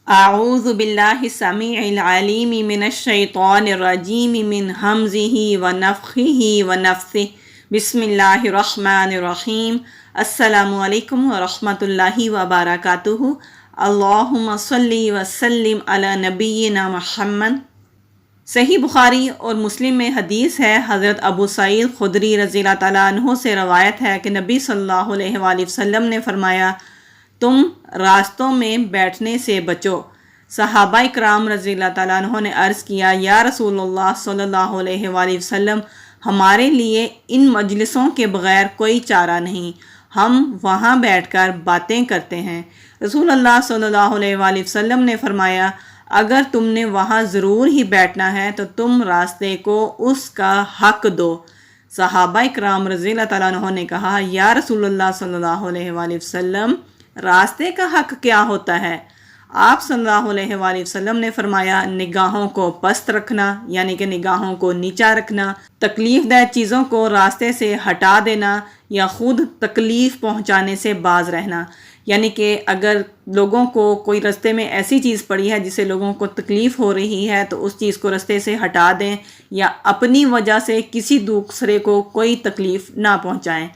اعوذ باللہ السمیع العلیم من الشیطان الرجیم من ہمزہ ونفخہ ونفثہ بسم اللہ الرحمن الرحیم۔ السلام علیکم ورحمۃ اللہ وبرکاتہ۔ اللہم صلی وسلم علی نبینا محمد۔ صحیح بخاری اور مسلم میں حدیث ہے، حضرت ابو سعید خدری رضی اللہ تعالیٰ عنہ سے روایت ہے کہ نبی صلی اللہ علیہ وآلہ وسلم نے فرمایا، تم راستوں میں بیٹھنے سے بچو۔ صحابہ کرام رضی اللہ تعالیٰ عنہ نے عرض کیا، یا رسول اللہ صلی اللہ علیہ وآلہ وسلم، ہمارے لیے ان مجلسوں کے بغیر کوئی چارہ نہیں، ہم وہاں بیٹھ کر باتیں کرتے ہیں۔ رسول اللہ صلی اللہ علیہ وآلہ وسلم نے فرمایا، اگر تم نے وہاں ضرور ہی بیٹھنا ہے تو تم راستے کو اس کا حق دو۔ صحابہ کرام رضی اللہ تعالیٰ عنہ نے کہا، یا رسول اللہ صلی اللہ علیہ وآلہ وسلم، راستے کا حق کیا ہوتا ہے؟ آپ صلی اللہ علیہ وآلہ وسلم نے فرمایا، نگاہوں کو پست رکھنا، یعنی کہ نگاہوں کو نیچا رکھنا، تکلیف دہ چیزوں کو راستے سے ہٹا دینا یا خود تکلیف پہنچانے سے باز رہنا۔ یعنی کہ اگر لوگوں کو کوئی راستے میں ایسی چیز پڑی ہے جس سے لوگوں کو تکلیف ہو رہی ہے تو اس چیز کو راستے سے ہٹا دیں، یا اپنی وجہ سے کسی دوسرے کو کوئی تکلیف نہ پہنچائیں۔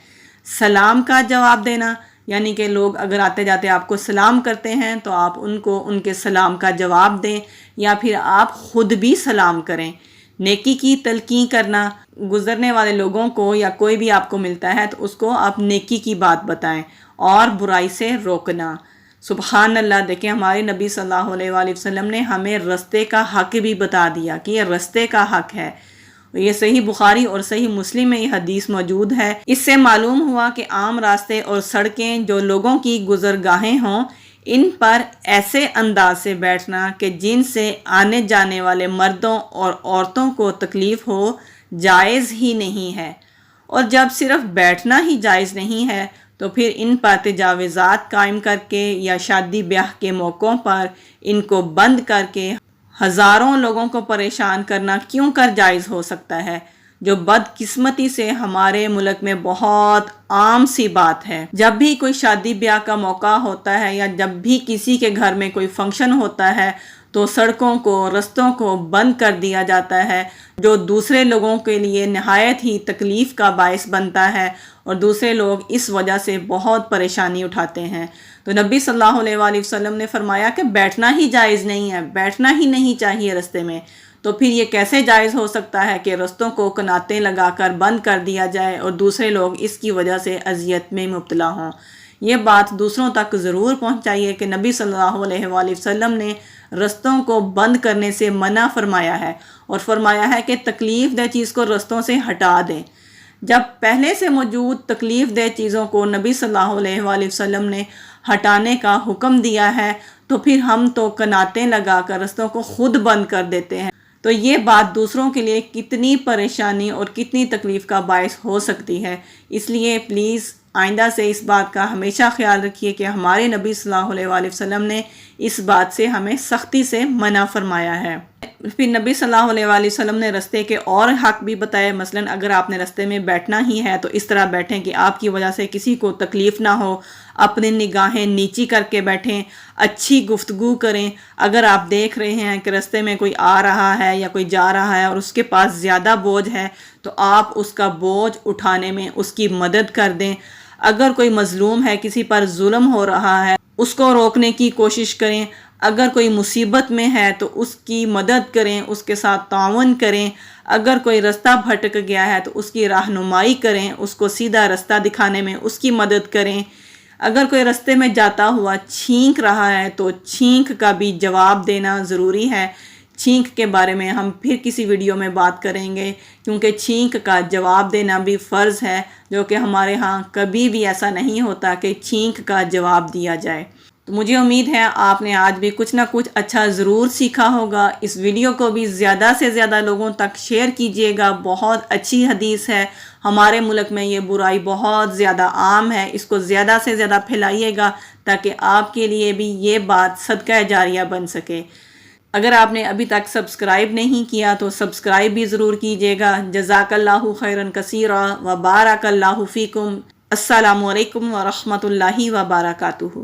سلام کا جواب دینا، یعنی کہ لوگ اگر آتے جاتے آپ کو سلام کرتے ہیں تو آپ ان کو ان کے سلام کا جواب دیں، یا پھر آپ خود بھی سلام کریں۔ نیکی کی تلقین کرنا، گزرنے والے لوگوں کو یا کوئی بھی آپ کو ملتا ہے تو اس کو آپ نیکی کی بات بتائیں، اور برائی سے روکنا۔ سبحان اللہ، دیکھیں ہمارے نبی صلی اللہ علیہ وآلہ وسلم نے ہمیں راستے کا حق بھی بتا دیا کہ یہ راستے کا حق ہے۔ یہ صحیح بخاری اور صحیح مسلم میں یہ حدیث موجود ہے۔ اس سے معلوم ہوا کہ عام راستے اور سڑکیں جو لوگوں کی گزرگاہیں ہوں، ان پر ایسے انداز سے بیٹھنا کہ جن سے آنے جانے والے مردوں اور عورتوں کو تکلیف ہو، جائز ہی نہیں ہے۔ اور جب صرف بیٹھنا ہی جائز نہیں ہے تو پھر ان پر تجاوزات قائم کر کے یا شادی بیاہ کے موقعوں پر ان کو بند کر کے ہزاروں لوگوں کو پریشان کرنا کیوں کر جائز ہو سکتا ہے، جو بدقسمتی سے ہمارے ملک میں بہت عام سی بات ہے۔ جب بھی کوئی شادی بیاہ کا موقع ہوتا ہے یا جب بھی کسی کے گھر میں کوئی فنکشن ہوتا ہے تو سڑکوں کو، رستوں کو بند کر دیا جاتا ہے، جو دوسرے لوگوں کے لیے نہایت ہی تکلیف کا باعث بنتا ہے، اور دوسرے لوگ اس وجہ سے بہت پریشانی اٹھاتے ہیں۔ تو نبی صلی اللہ علیہ وآلہ وسلم نے فرمایا کہ بیٹھنا ہی جائز نہیں ہے، بیٹھنا ہی نہیں چاہیے راستے میں۔ تو پھر یہ کیسے جائز ہو سکتا ہے کہ رستوں کو کناتیں لگا کر بند کر دیا جائے اور دوسرے لوگ اس کی وجہ سے اذیت میں مبتلا ہوں؟ یہ بات دوسروں تک ضرور پہنچائیے کہ نبی صلی اللہ علیہ وآلہ وسلم نے رستوں کو بند کرنے سے منع فرمایا ہے، اور فرمایا ہے کہ تکلیف دہ چیز کو رستوں سے ہٹا دیں۔ جب پہلے سے موجود تکلیف دہ چیزوں کو نبی صلی اللہ علیہ وآلہ وسلم نے ہٹانے کا حکم دیا ہے تو پھر ہم تو کناتیں لگا کر رستوں کو خود بند کر دیتے ہیں۔ تو یہ بات دوسروں کے لیے کتنی پریشانی اور کتنی تکلیف کا باعث ہو سکتی ہے۔ اس لیے پلیز آئندہ سے اس بات کا ہمیشہ خیال رکھیے کہ ہمارے نبی صلی اللہ علیہ وآلہ وسلم نے اس بات سے ہمیں سختی سے منع فرمایا ہے۔ پھر نبی صلی اللہ علیہ وآلہ وسلم نے راستے کے اور حق بھی بتائے۔ مثلاً اگر آپ نے راستے میں بیٹھنا ہی ہے تو اس طرح بیٹھیں کہ آپ کی وجہ سے کسی کو تکلیف نہ ہو، اپنی نگاہیں نیچی کر کے بیٹھیں، اچھی گفتگو کریں۔ اگر آپ دیکھ رہے ہیں کہ راستے میں کوئی آ رہا ہے یا کوئی جا رہا ہے اور اس کے پاس زیادہ بوجھ ہے تو آپ اس کا بوجھ اٹھانے میں اس کی مدد کر دیں۔ اگر کوئی مظلوم ہے، کسی پر ظلم ہو رہا ہے، اس کو روکنے کی کوشش کریں۔ اگر کوئی مصیبت میں ہے تو اس کی مدد کریں، اس کے ساتھ تعاون کریں۔ اگر کوئی راستہ بھٹک گیا ہے تو اس کی رہنمائی کریں، اس کو سیدھا راستہ دکھانے میں اس کی مدد کریں۔ اگر کوئی راستے میں جاتا ہوا چھینک رہا ہے تو چھینک کا بھی جواب دینا ضروری ہے۔ چھینک کے بارے میں ہم پھر کسی ویڈیو میں بات کریں گے، کیونکہ چھینک کا جواب دینا بھی فرض ہے، جو کہ ہمارے ہاں کبھی بھی ایسا نہیں ہوتا کہ چھینک کا جواب دیا جائے۔ تو مجھے امید ہے آپ نے آج بھی کچھ نہ کچھ اچھا ضرور سیکھا ہوگا۔ اس ویڈیو کو بھی زیادہ سے زیادہ لوگوں تک شیئر کیجیے گا۔ بہت اچھی حدیث ہے، ہمارے ملک میں یہ برائی بہت زیادہ عام ہے، اس کو زیادہ سے زیادہ پھیلائیے گا تاکہ آپ کے لیے بھی یہ بات صدقہ جاریہ بن سکے۔ اگر آپ نے ابھی تک سبسکرائب نہیں کیا تو سبسکرائب بھی ضرور کیجیے گا۔ جزاک اللہ خیرن کثیرا و بارک اللہ فیکم۔ السلام علیکم ورحمۃ اللہ وبرکاتہ۔